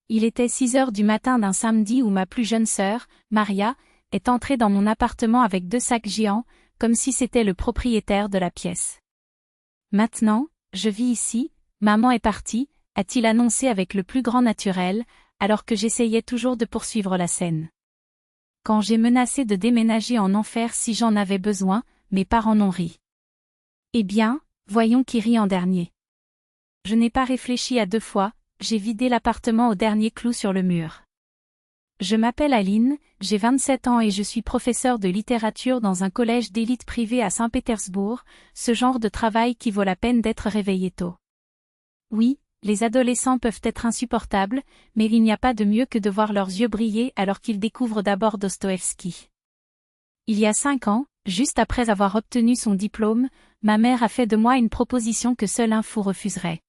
Il était 6 heures du matin d'un samedi où ma plus jeune sœur, Maria, est entrée dans mon appartement avec 2 sacs géants, comme si c'était le propriétaire de la pièce. Maintenant, je vis ici, maman est partie, a-t-il annoncé avec le plus grand naturel, alors que j'essayais toujours de poursuivre la scène. Quand j'ai menacé de déménager en enfer si j'en avais besoin, mes parents n'ont ri. Eh bien, voyons qui rit en dernier. Je n'ai pas réfléchi à 2 fois, j'ai vidé l'appartement au dernier clou sur le mur. Je m'appelle Aline, j'ai 27 ans et je suis professeure de littérature dans un collège d'élite privé à Saint-Pétersbourg, ce genre de travail qui vaut la peine d'être réveillé tôt. Oui, les adolescents peuvent être insupportables, mais il n'y a pas de mieux que de voir leurs yeux briller alors qu'ils découvrent d'abord Dostoïevski. Il y a 5 ans, juste après avoir obtenu son diplôme, ma mère a fait de moi une proposition que seul un fou refuserait.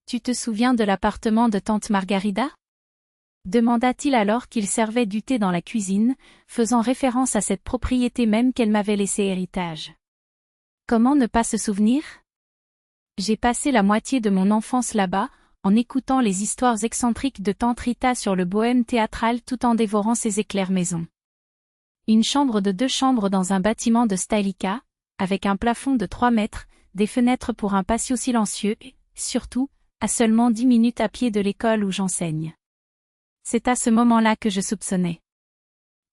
Tu te souviens de l'appartement de tante Margarida ? Demanda-t-il alors qu'il servait du thé dans la cuisine, faisant référence à cette propriété même qu'elle m'avait laissée héritage. Comment ne pas se souvenir ? J'ai passé la moitié de mon enfance là-bas, en écoutant les histoires excentriques de tante Rita sur le bohème théâtral tout en dévorant ses éclairs maison. Une chambre de 2 chambres dans un bâtiment de Stalica, avec un plafond de 3 mètres, des fenêtres pour un patio silencieux et, surtout, à seulement 10 minutes à pied de l'école où j'enseigne. C'est à ce moment-là que je soupçonnais.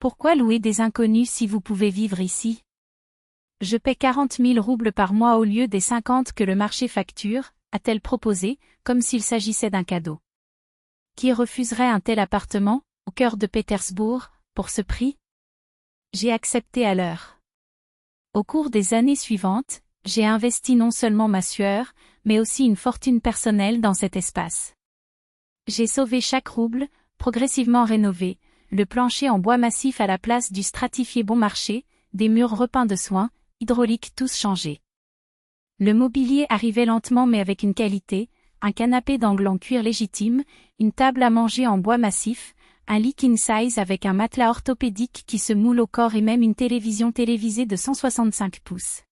Pourquoi louer des inconnus si vous pouvez vivre ici ? Je paie 40 000 roubles par mois au lieu des 50 que le marché facture, a-t-elle proposé, comme s'il s'agissait d'un cadeau. Qui refuserait un tel appartement, au cœur de Pétersbourg, pour ce prix ? J'ai accepté à l'heure. Au cours des années suivantes, j'ai investi non seulement ma sueur, mais aussi une fortune personnelle dans cet espace. J'ai sauvé chaque rouble, progressivement rénové, le plancher en bois massif à la place du stratifié bon marché, des murs repeints de soin, hydrauliques tous changés. Le mobilier arrivait lentement mais avec une qualité, un canapé d'angle en cuir légitime, une table à manger en bois massif, un lit king size avec un matelas orthopédique qui se moule au corps et même une télévision télévisée de 165 pouces.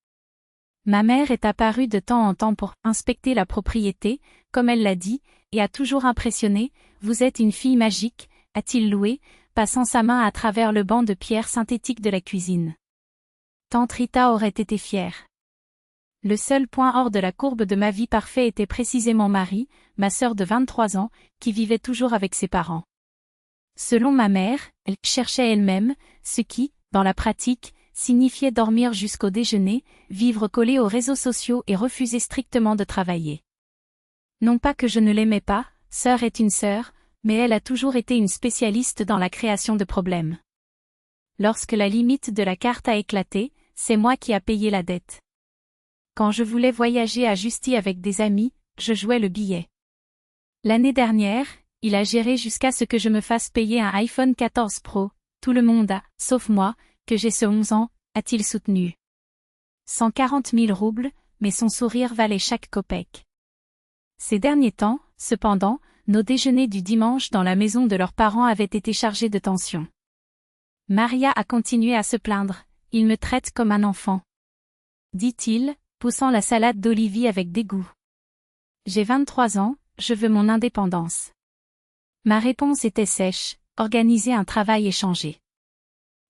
Ma mère est apparue de temps en temps pour inspecter la propriété, comme elle l'a dit, et a toujours impressionné. Vous êtes une fille magique, a-t-il loué, passant sa main à travers le banc de pierre synthétique de la cuisine. Tante Rita aurait été fière. Le seul point hors de la courbe de ma vie parfaite était précisément Marie, ma sœur de 23 ans, qui vivait toujours avec ses parents. Selon ma mère, elle cherchait elle-même, ce qui, dans la pratique, signifiait dormir jusqu'au déjeuner, vivre collée aux réseaux sociaux et refuser strictement de travailler. Non pas que je ne l'aimais pas, sœur est une sœur, mais elle a toujours été une spécialiste dans la création de problèmes. Lorsque la limite de la carte a éclaté, c'est moi qui a payé la dette. Quand je voulais voyager à Justy avec des amis, je jouais le billet. L'année dernière, il a géré jusqu'à ce que je me fasse payer un iPhone 14 Pro, tout le monde a, sauf moi, que j'ai ce 11 ans, a-t-il soutenu. 140 000 roubles, mais son sourire valait chaque copec. Ces derniers temps, cependant, nos déjeuners du dimanche dans la maison de leurs parents avaient été chargés de tension. Maria a continué à se plaindre, il me traite comme un enfant. Dit-il, poussant la salade d'Olivier avec dégoût. J'ai 23 ans, je veux mon indépendance. Ma réponse était sèche, organiser un travail échangé.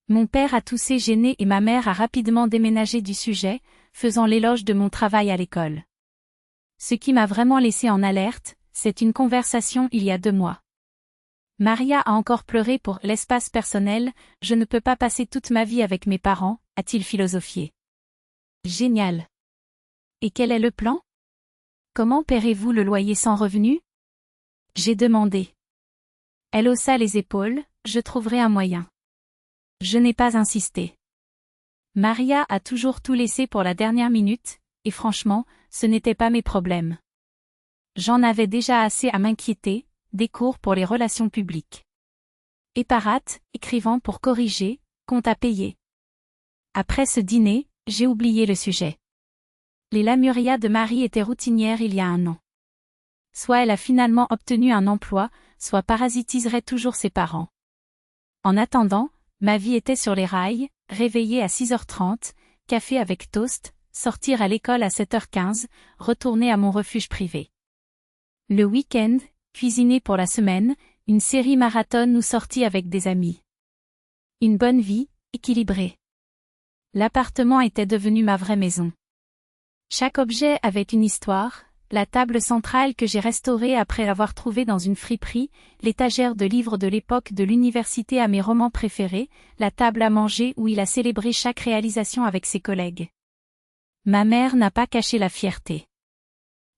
Mon père a toussé gêné et ma mère a rapidement déménagé du sujet, faisant l'éloge de mon travail à l'école. Ce qui m'a vraiment laissé en alerte, c'est une conversation il y a 2 mois. Maria a encore pleuré pour l'espace personnel, je ne peux pas passer toute ma vie avec mes parents, a-t-il philosophié. Génial. Et quel est le plan ? Comment paierez-vous le loyer sans revenu ? J'ai demandé. Elle haussa les épaules, je trouverai un moyen. Je n'ai pas insisté. Maria a toujours tout laissé pour la dernière minute, et franchement, ce n'étaient pas mes problèmes. J'en avais déjà assez à m'inquiéter, des cours pour les relations publiques. Éparate, écrivant pour corriger, compte à payer. Après ce dîner, j'ai oublié le sujet. Les Lamuria de Marie étaient routinières il y a 1 an. Soit elle a finalement obtenu un emploi, soit parasitiserait toujours ses parents. En attendant, ma vie était sur les rails, réveillée à 6h30, café avec toast, sortir à l'école à 7h15, retourner à mon refuge privé. Le week-end, cuisiner pour la semaine, Une série marathon ou sortie avec des amis. Une bonne vie, équilibrée. L'appartement était devenu ma vraie maison. Chaque objet avait une histoire, la table centrale que j'ai restaurée après l'avoir trouvée dans une friperie, l'étagère de livres de l'époque de l'université à mes romans préférés, la table à manger où il a célébré chaque réalisation avec ses collègues. Ma mère n'a pas caché la fierté.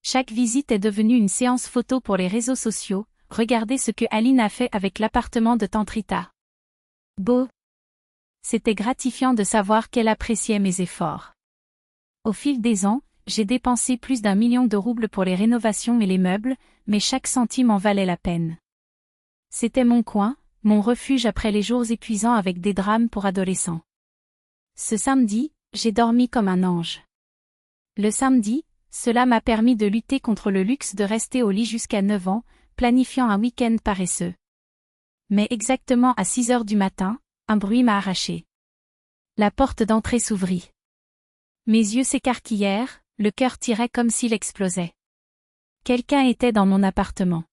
Chaque visite est devenue une séance photo pour les réseaux sociaux. Regardez ce que Aline a fait avec l'appartement de Tante Rita. Beau. C'était gratifiant de savoir qu'elle appréciait mes efforts. Au fil des ans, j'ai dépensé plus d'1 million de roubles pour les rénovations et les meubles, mais chaque centime en valait la peine. C'était mon coin, mon refuge après les jours épuisants avec des drames pour adolescents. Ce samedi, j'ai dormi comme un ange. Le samedi, cela m'a permis de lutter contre le luxe de rester au lit jusqu'à 9 ans, planifiant un week-end paresseux. Mais exactement à 6 heures du matin, un bruit m'a arraché. La porte d'entrée s'ouvrit. Mes yeux s'écarquillèrent, le cœur tirait comme s'il explosait. Quelqu'un était dans mon appartement.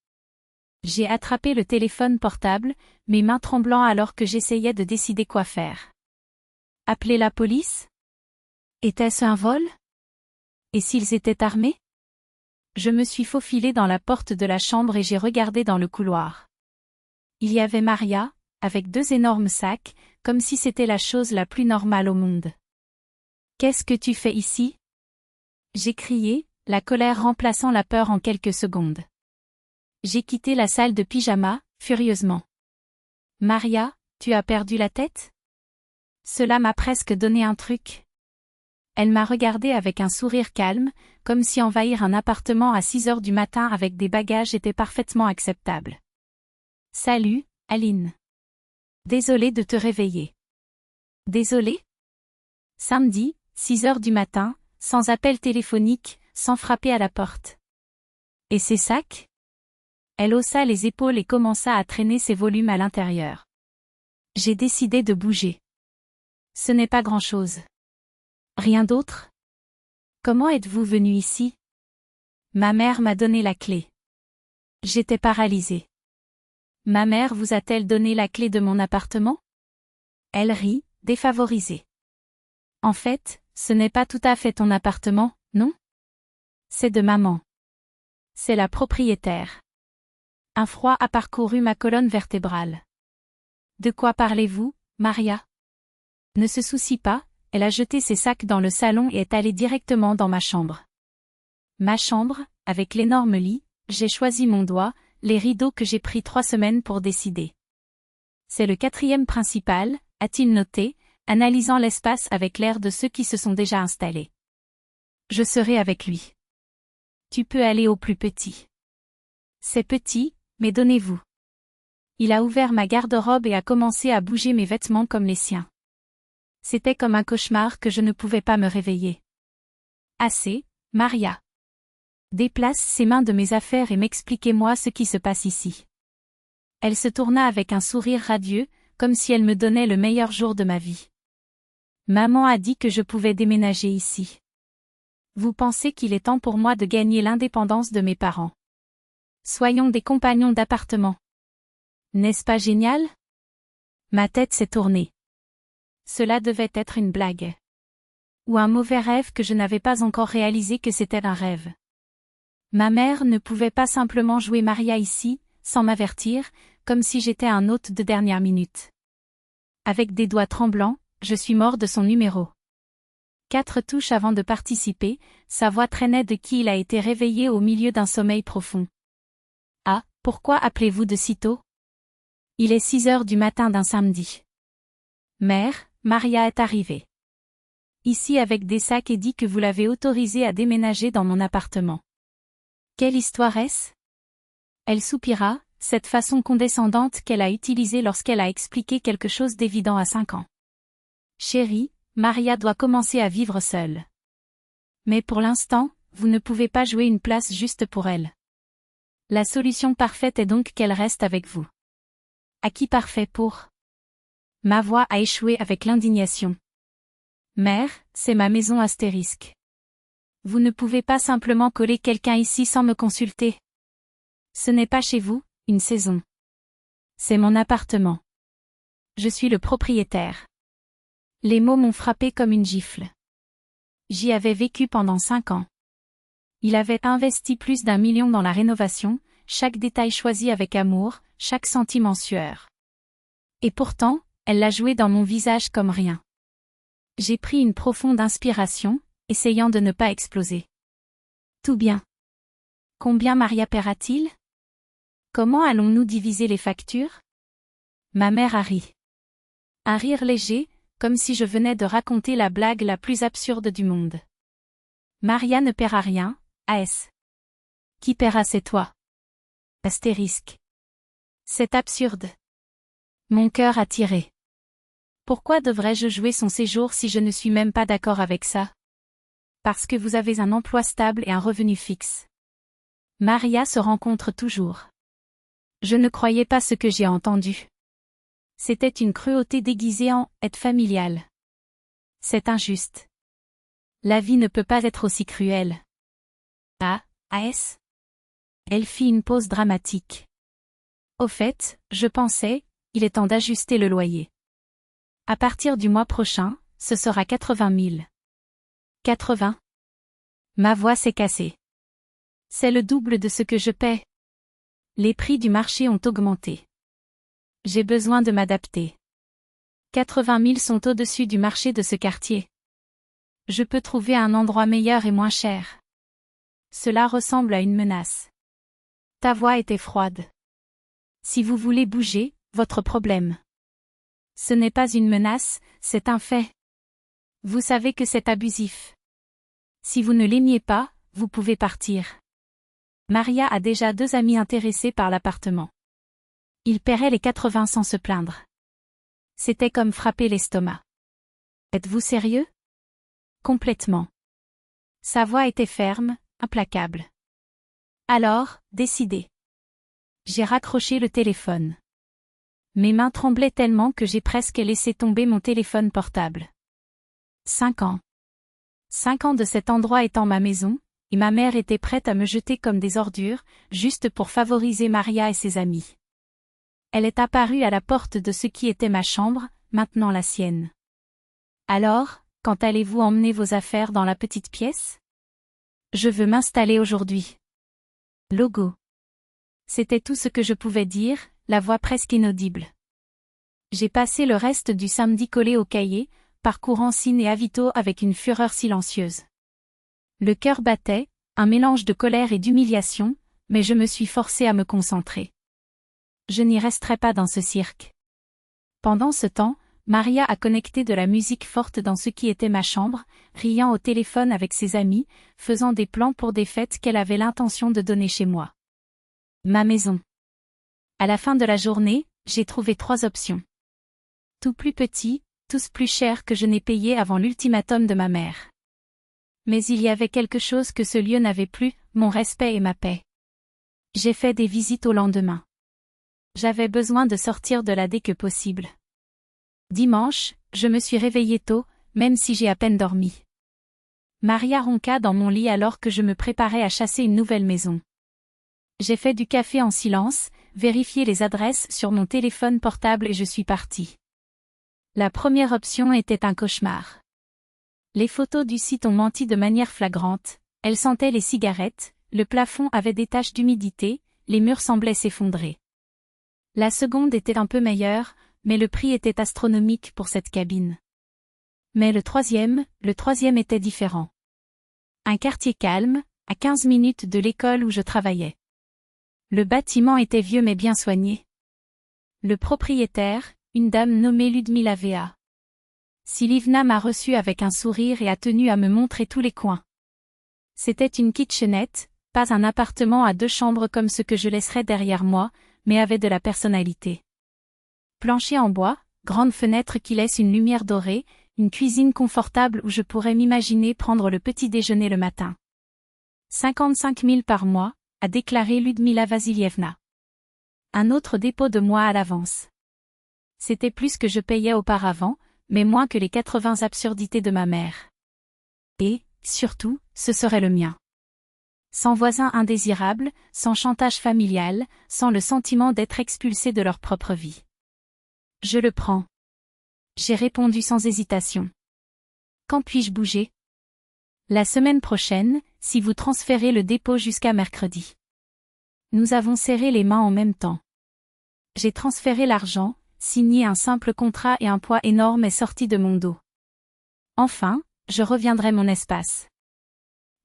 J'ai attrapé le téléphone portable, mes mains tremblant alors que j'essayais de décider quoi faire. Appeler la police? Était-ce un vol? Et s'ils étaient armés? Je me suis faufilée dans la porte de la chambre et j'ai regardé dans le couloir. Il y avait Maria, avec 2 énormes sacs, comme si c'était la chose la plus normale au monde. « Qu'est-ce que tu fais ici ?» J'ai crié, la colère remplaçant la peur en quelques secondes. J'ai quitté la salle de pyjama, furieusement. « Maria, tu as perdu la tête ?» Cela m'a presque donné un truc. Elle m'a regardé avec un sourire calme, comme si envahir un appartement à 6 heures du matin avec des bagages était parfaitement acceptable. « Salut, Aline. Désolée de te réveiller. » Désolée? Samedi, 6 heures du matin, sans appel téléphonique, sans frapper à la porte. Et ses sacs? Elle haussa les épaules et commença à traîner ses volumes à l'intérieur. J'ai décidé de bouger. Ce n'est pas grand-chose. Rien d'autre? Comment êtes-vous venu ici? Ma mère m'a donné la clé. J'étais paralysée. Ma mère vous a-t-elle donné la clé de mon appartement? Elle rit, défavorisée. En fait, ce n'est pas tout à fait ton appartement, non? C'est de maman. C'est la propriétaire. Un froid a parcouru ma colonne vertébrale. De quoi parlez-vous, Maria? Ne se soucie pas, elle a jeté ses sacs dans le salon et est allée directement dans ma chambre. Ma chambre, avec l'énorme lit, j'ai choisi mon doigt, les rideaux que j'ai pris 3 semaines pour décider. C'est le 4e principal, a-t-il noté, analysant l'espace avec l'air de ceux qui se sont déjà installés. Je serai avec lui. Tu peux aller au plus petit. C'est petit, mais donnez-vous. Il a ouvert ma garde-robe et a commencé à bouger mes vêtements comme les siens. C'était comme un cauchemar que je ne pouvais pas me réveiller. Assez, Maria. Déplace ses mains de mes affaires et m'expliquez-moi ce qui se passe ici. Elle se tourna avec un sourire radieux, comme si elle me donnait le meilleur jour de ma vie. Maman a dit que je pouvais déménager ici. Vous pensez qu'il est temps pour moi de gagner l'indépendance de mes parents? Soyons des compagnons d'appartement. N'est-ce pas génial? Ma tête s'est tournée. Cela devait être une blague. Ou un mauvais rêve que je n'avais pas encore réalisé que c'était un rêve. Ma mère ne pouvait pas simplement jouer Maria ici, sans m'avertir, comme si j'étais un hôte de dernière minute. Avec des doigts tremblants, je suis mort de son numéro. 4 touches avant de participer, sa voix traînait de qui il a été réveillé au milieu d'un sommeil profond. Ah, pourquoi appelez-vous de si tôt? Il est 6 heures du matin d'un samedi. Mère, Maria est arrivée. Ici avec des sacs et dit que vous l'avez autorisée à déménager dans mon appartement. Quelle histoire est-ce? Elle soupira, cette façon condescendante qu'elle a utilisée lorsqu'elle a expliqué quelque chose d'évident à 5 ans. Chérie, Maria doit commencer à vivre seule. Mais pour l'instant, vous ne pouvez pas jouer une place juste pour elle. La solution parfaite est donc qu'elle reste avec vous. À qui parfait pour? Ma voix a échoué avec l'indignation. Mère, c'est ma maison astérisque. Vous ne pouvez pas simplement coller quelqu'un ici sans me consulter. Ce n'est pas chez vous, une saison. C'est mon appartement. Je suis le propriétaire. Les mots m'ont frappé comme une gifle. J'y avais vécu pendant 5 ans. Il avait investi plus d'1 million dans la rénovation, chaque détail choisi avec amour, chaque centime en sueur. Et pourtant, elle l'a joué dans mon visage comme rien. J'ai pris une profonde inspiration, essayant de ne pas exploser. Tout bien. Combien Maria paiera-t-il? Comment allons-nous diviser les factures? Ma mère a ri. Un rire léger, comme si je venais de raconter la blague la plus absurde du monde. Maria ne paiera rien, AS. Qui paiera, c'est toi. Astérisque. C'est absurde. Mon cœur a tiré. Pourquoi devrais-je jouer son séjour si je ne suis même pas d'accord avec ça? Parce que vous avez un emploi stable et un revenu fixe. Maria se rencontre toujours. Je ne croyais pas ce que j'ai entendu. C'était une cruauté déguisée en aide familiale. C'est injuste. La vie ne peut pas être aussi cruelle. Ah, AS? Elle fit une pause dramatique. Au fait, je pensais, il est temps d'ajuster le loyer. À partir du mois prochain, ce sera 80 000. 80? Ma voix s'est cassée. C'est le double de ce que je paie. Les prix du marché ont augmenté. J'ai besoin de m'adapter. 80 000 sont au-dessus du marché de ce quartier. Je peux trouver un endroit meilleur et moins cher. Cela ressemble à une menace. Ta voix était froide. Si vous voulez bouger, votre problème. Ce n'est pas une menace, c'est un fait. Vous savez que c'est abusif. Si vous ne l'aimiez pas, vous pouvez partir. Maria a déjà 2 amis intéressés par l'appartement. Ils paieraient les 80 sans se plaindre. C'était comme frapper l'estomac. Êtes-vous sérieux? Complètement. Sa voix était ferme, implacable. Alors, décidez. J'ai raccroché le téléphone. Mes mains tremblaient tellement que j'ai presque laissé tomber mon téléphone portable. 5 ans. 5 ans de cet endroit étant ma maison, et ma mère était prête à me jeter comme des ordures, juste pour favoriser Maria et ses amis. Elle est apparue à la porte de ce qui était ma chambre, maintenant la sienne. Alors, quand allez-vous emmener vos affaires dans la petite pièce? Je veux m'installer aujourd'hui. Logo. C'était tout ce que je pouvais dire, la voix presque inaudible. J'ai passé le reste du samedi collé au cahier, parcourant Cine et Avito avec une fureur silencieuse. Le cœur battait, un mélange de colère et d'humiliation, mais je me suis forcée à me concentrer. Je n'y resterai pas dans ce cirque. Pendant ce temps, Maria a connecté de la musique forte dans ce qui était ma chambre, riant au téléphone avec ses amis, faisant des plans pour des fêtes qu'elle avait l'intention de donner chez moi. Ma maison. À la fin de la journée, j'ai trouvé 3 options. Tout plus petits, tous plus chers que je n'ai payé avant l'ultimatum de ma mère. Mais il y avait quelque chose que ce lieu n'avait plus, mon respect et ma paix. J'ai fait des visites au lendemain. J'avais besoin de sortir de là dès que possible. Dimanche, je me suis réveillée tôt, même si j'ai à peine dormi. Maria ronqua dans mon lit alors que je me préparais à chasser une nouvelle maison. J'ai fait du café en silence, vérifié les adresses sur mon téléphone portable et je suis partie. La première option était un cauchemar. Les photos du site ont menti de manière flagrante, elles sentaient les cigarettes, le plafond avait des taches d'humidité, les murs semblaient s'effondrer. La seconde était un peu meilleure, mais le prix était astronomique pour cette cabine. Mais le troisième était différent. Un quartier calme, à 15 minutes de l'école où je travaillais. Le bâtiment était vieux mais bien soigné. Le propriétaire, une dame nommée Ludmila V.A. Silivna m'a reçu avec un sourire et a tenu à me montrer tous les coins. C'était une kitchenette, pas un appartement à 2 chambres comme ce que je laisserais derrière moi, mais avait de la personnalité. Plancher en bois, grande fenêtre qui laisse une lumière dorée, une cuisine confortable où je pourrais m'imaginer prendre le petit déjeuner le matin. 55 000 par mois, a déclaré Ludmila Vasilievna. Un autre dépôt de mois à l'avance. C'était plus que je payais auparavant, mais moins que les 80 absurdités de ma mère. Et, surtout, ce serait le mien. Sans voisins indésirables, sans chantage familial, sans le sentiment d'être expulsé de leur propre vie. Je le prends. J'ai répondu sans hésitation. Quand puis-je bouger? La semaine prochaine, si vous transférez le dépôt jusqu'à mercredi. Nous avons serré les mains en même temps. J'ai transféré l'argent, signé un simple contrat et un poids énorme est sorti de mon dos. Enfin, je reviendrai mon espace.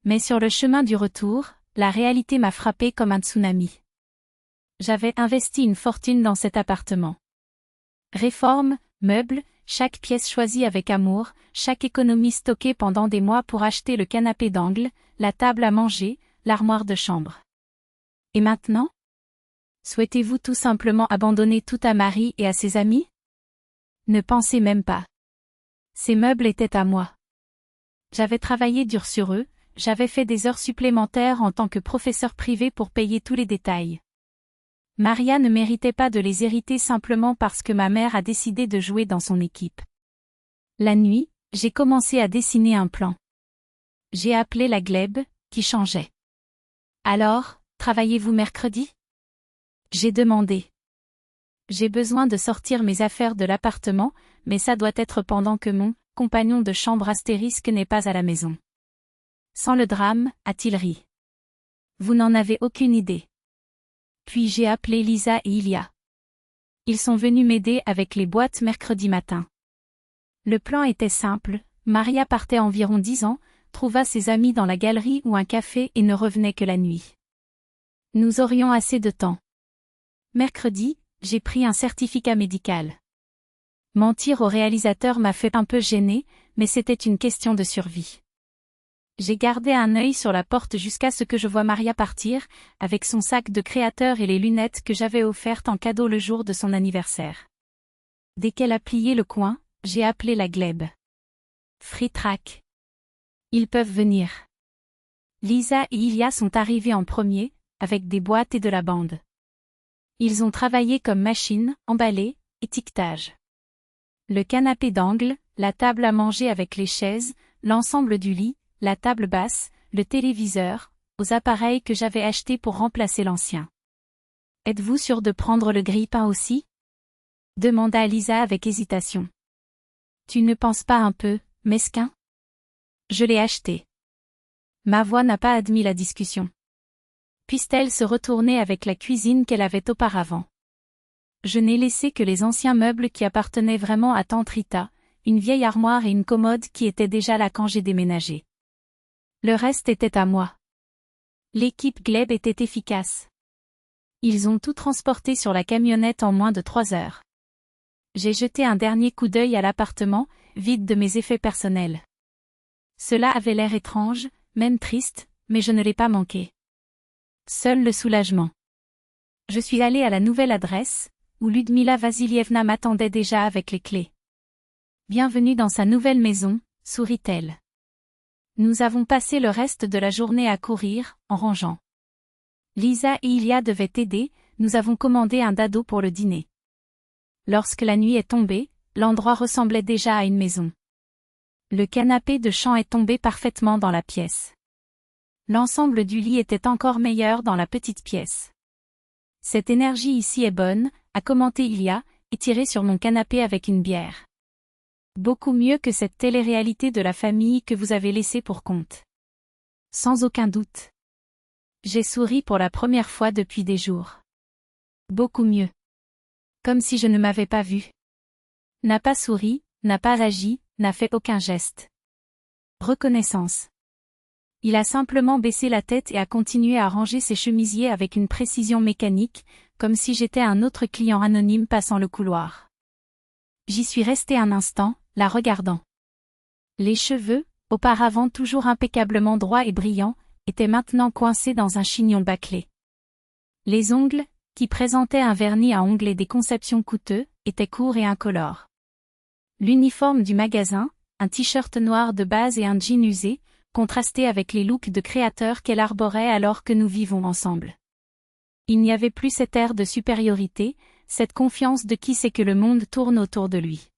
Mais sur le chemin du retour, la réalité m'a frappé comme un tsunami. J'avais investi une fortune dans cet appartement. Réformes, meubles, chaque pièce choisie avec amour, chaque économie stockée pendant des mois pour acheter le canapé d'angle, la table à manger, l'armoire de chambre. Et maintenant? Souhaitez-vous tout simplement abandonner tout à Marie et à ses amis? Ne pensez même pas. Ces meubles étaient à moi. J'avais travaillé dur sur eux, j'avais fait des heures supplémentaires en tant que professeur privé pour payer tous les détails. Maria ne méritait pas de les hériter simplement parce que ma mère a décidé de jouer dans son équipe. La nuit, j'ai commencé à dessiner un plan. J'ai appelé la Gleb, qui changeait. Alors, travaillez-vous mercredi? J'ai demandé. J'ai besoin de sortir mes affaires de l'appartement, mais ça doit être pendant que mon compagnon de chambre astérisque n'est pas à la maison. Sans le drame, a-t-il ri. Vous n'en avez aucune idée. Puis j'ai appelé Lisa et Ilia. Ils sont venus m'aider avec les boîtes mercredi matin. Le plan était simple, Maria partait environ 10 ans, trouva ses amis dans la galerie ou un café et ne revenait que la nuit. Nous aurions assez de temps. Mercredi, j'ai pris un certificat médical. Mentir au réalisateur m'a fait un peu gêner, mais c'était une question de survie. J'ai gardé un œil sur la porte jusqu'à ce que je voie Maria partir, avec son sac de créateur et les lunettes que j'avais offertes en cadeau le jour de son anniversaire. Dès qu'elle a plié le coin, j'ai appelé la Gleb. Fritrac. Ils peuvent venir. Lisa et Ilia sont arrivés en premier, avec des boîtes et de la bande. Ils ont travaillé comme machine, emballé, étiquetage. Le canapé d'angle, la table à manger avec les chaises, l'ensemble du lit, la table basse, le téléviseur, aux appareils que j'avais achetés pour remplacer l'ancien. Êtes-vous sûr de prendre le grille-pain aussi? Demanda Lisa avec hésitation. Tu ne penses pas un peu, mesquin? Je l'ai acheté. Ma voix n'a pas admis la discussion. Puisse-t-elle se retourner avec la cuisine qu'elle avait auparavant? Je n'ai laissé que les anciens meubles qui appartenaient vraiment à tante Rita, une vieille armoire et une commode qui étaient déjà là quand j'ai déménagé. Le reste était à moi. L'équipe Gleb était efficace. Ils ont tout transporté sur la camionnette en moins de 3 heures. J'ai jeté un dernier coup d'œil à l'appartement, vide de mes effets personnels. Cela avait l'air étrange, même triste, mais je ne l'ai pas manqué. Seul le soulagement. Je suis allée à la nouvelle adresse, où Ludmila Vasilievna m'attendait déjà avec les clés. Bienvenue dans sa nouvelle maison, sourit-elle. Nous avons passé le reste de la journée à courir, en rangeant. Lisa et Ilia devaient aider, nous avons commandé un dado pour le dîner. Lorsque la nuit est tombée, l'endroit ressemblait déjà à une maison. Le canapé de champ est tombé parfaitement dans la pièce. L'ensemble du lit était encore meilleur dans la petite pièce. Cette énergie ici est bonne, a commenté Ilia, étiré sur mon canapé avec une bière. Beaucoup mieux que cette télé-réalité de la famille que vous avez laissée pour compte. Sans aucun doute. J'ai souri pour la première fois depuis des jours. Beaucoup mieux. Comme si je ne m'avais pas vu. N'a pas souri, n'a pas agi, n'a fait aucun geste. Reconnaissance. Il a simplement baissé la tête et a continué à ranger ses chemisiers avec une précision mécanique, comme si j'étais un autre client anonyme passant le couloir. J'y suis restée un instant, la regardant. Les cheveux, auparavant toujours impeccablement droits et brillants, étaient maintenant coincés dans un chignon bâclé. Les ongles, qui présentaient un vernis à ongles et des conceptions coûteux, étaient courts et incolores. L'uniforme du magasin, un t-shirt noir de base et un jean usé, contrastait avec les looks de créateurs qu'elle arborait alors que nous vivons ensemble. Il n'y avait plus cet air de supériorité, cette confiance de qui sait que le monde tourne autour de lui.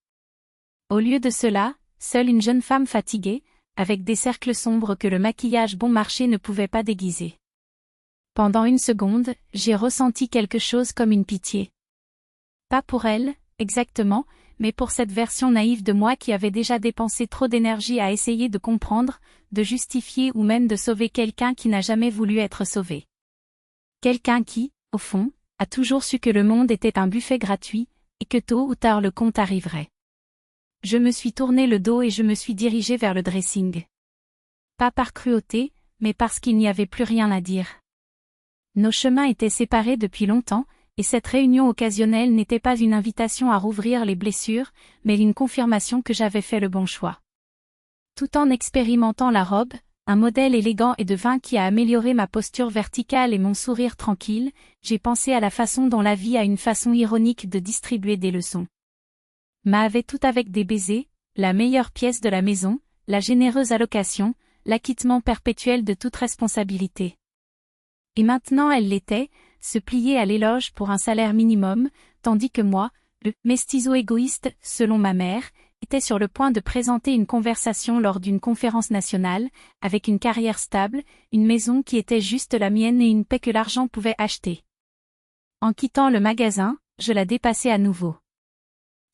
Au lieu de cela, seule une jeune femme fatiguée, avec des cercles sombres que le maquillage bon marché ne pouvait pas déguiser. Pendant une seconde, j'ai ressenti quelque chose comme une pitié. Pas pour elle, exactement, mais pour cette version naïve de moi qui avait déjà dépensé trop d'énergie à essayer de comprendre, de justifier ou même de sauver quelqu'un qui n'a jamais voulu être sauvé. Quelqu'un qui, au fond, a toujours su que le monde était un buffet gratuit, et que tôt ou tard le compte arriverait. Je me suis tourné le dos et je me suis dirigé vers le dressing. Pas par cruauté, mais parce qu'il n'y avait plus rien à dire. Nos chemins étaient séparés depuis longtemps, et cette réunion occasionnelle n'était pas une invitation à rouvrir les blessures, mais une confirmation que j'avais fait le bon choix. Tout en expérimentant la robe, un modèle élégant et de vin qui a amélioré ma posture verticale et mon sourire tranquille, j'ai pensé à la façon dont la vie a une façon ironique de distribuer des leçons. M'avait tout avec des baisers, la meilleure pièce de la maison, la généreuse allocation, l'acquittement perpétuel de toute responsabilité. Et maintenant elle l'était, se plier à l'éloge pour un salaire minimum, tandis que moi, le mestizo égoïste, selon ma mère, était sur le point de présenter une conversation lors d'une conférence nationale, avec une carrière stable, une maison qui était juste la mienne et une paix que l'argent pouvait acheter. En quittant le magasin, je la dépassais à nouveau.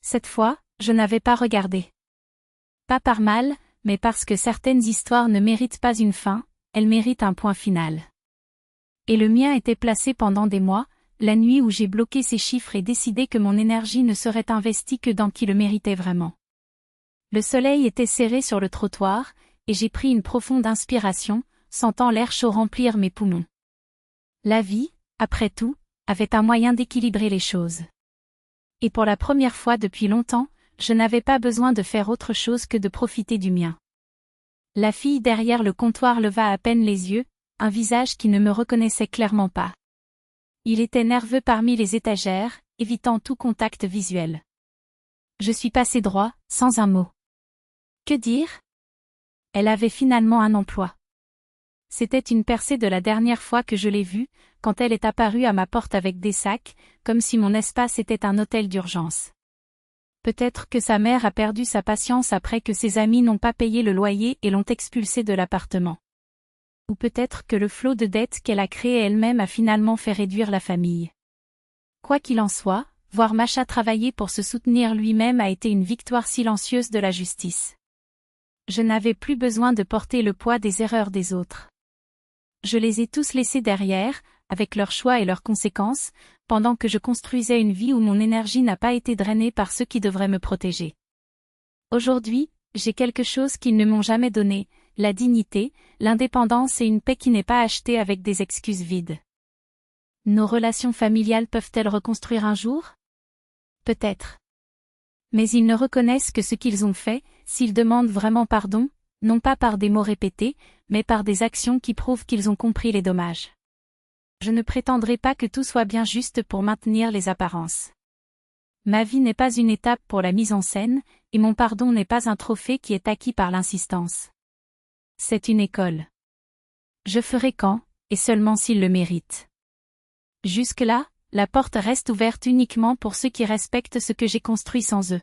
Cette fois, je n'avais pas regardé. Pas par mal, mais parce que certaines histoires ne méritent pas une fin, elles méritent un point final. Et le mien était placé pendant des mois, la nuit où j'ai bloqué ces chiffres et décidé que mon énergie ne serait investie que dans qui le méritait vraiment. Le soleil était serré sur le trottoir, et j'ai pris une profonde inspiration, sentant l'air chaud remplir mes poumons. La vie, après tout, avait un moyen d'équilibrer les choses. Et pour la première fois depuis longtemps, je n'avais pas besoin de faire autre chose que de profiter du mien. La fille derrière le comptoir leva à peine les yeux, un visage qui ne me reconnaissait clairement pas. Il était nerveux parmi les étagères, évitant tout contact visuel. Je suis passé droit, sans un mot. Que dire? Elle avait finalement un emploi. C'était une percée de la dernière fois que je l'ai vue, quand elle est apparue à ma porte avec des sacs, comme si mon espace était un hôtel d'urgence. Peut-être que sa mère a perdu sa patience après que ses amis n'ont pas payé le loyer et l'ont expulsée de l'appartement. Ou peut-être que le flot de dettes qu'elle a créé elle-même a finalement fait réduire la famille. Quoi qu'il en soit, voir Macha travailler pour se soutenir lui-même a été une victoire silencieuse de la justice. Je n'avais plus besoin de porter le poids des erreurs des autres. Je les ai tous laissés derrière, avec leurs choix et leurs conséquences, pendant que je construisais une vie où mon énergie n'a pas été drainée par ceux qui devraient me protéger. Aujourd'hui, j'ai quelque chose qu'ils ne m'ont jamais donné, la dignité, l'indépendance et une paix qui n'est pas achetée avec des excuses vides. Nos relations familiales peuvent-elles reconstruire un jour? Peut-être. Mais ils ne reconnaissent que ce qu'ils ont fait, s'ils demandent vraiment pardon, non pas par des mots répétés, mais par des actions qui prouvent qu'ils ont compris les dommages. Je ne prétendrai pas que tout soit bien juste pour maintenir les apparences. Ma vie n'est pas une étape pour la mise en scène, et mon pardon n'est pas un trophée qui est acquis par l'insistance. C'est une école. Je ferai quand, et seulement s'ils le méritent. Jusque-là, la porte reste ouverte uniquement pour ceux qui respectent ce que j'ai construit sans eux.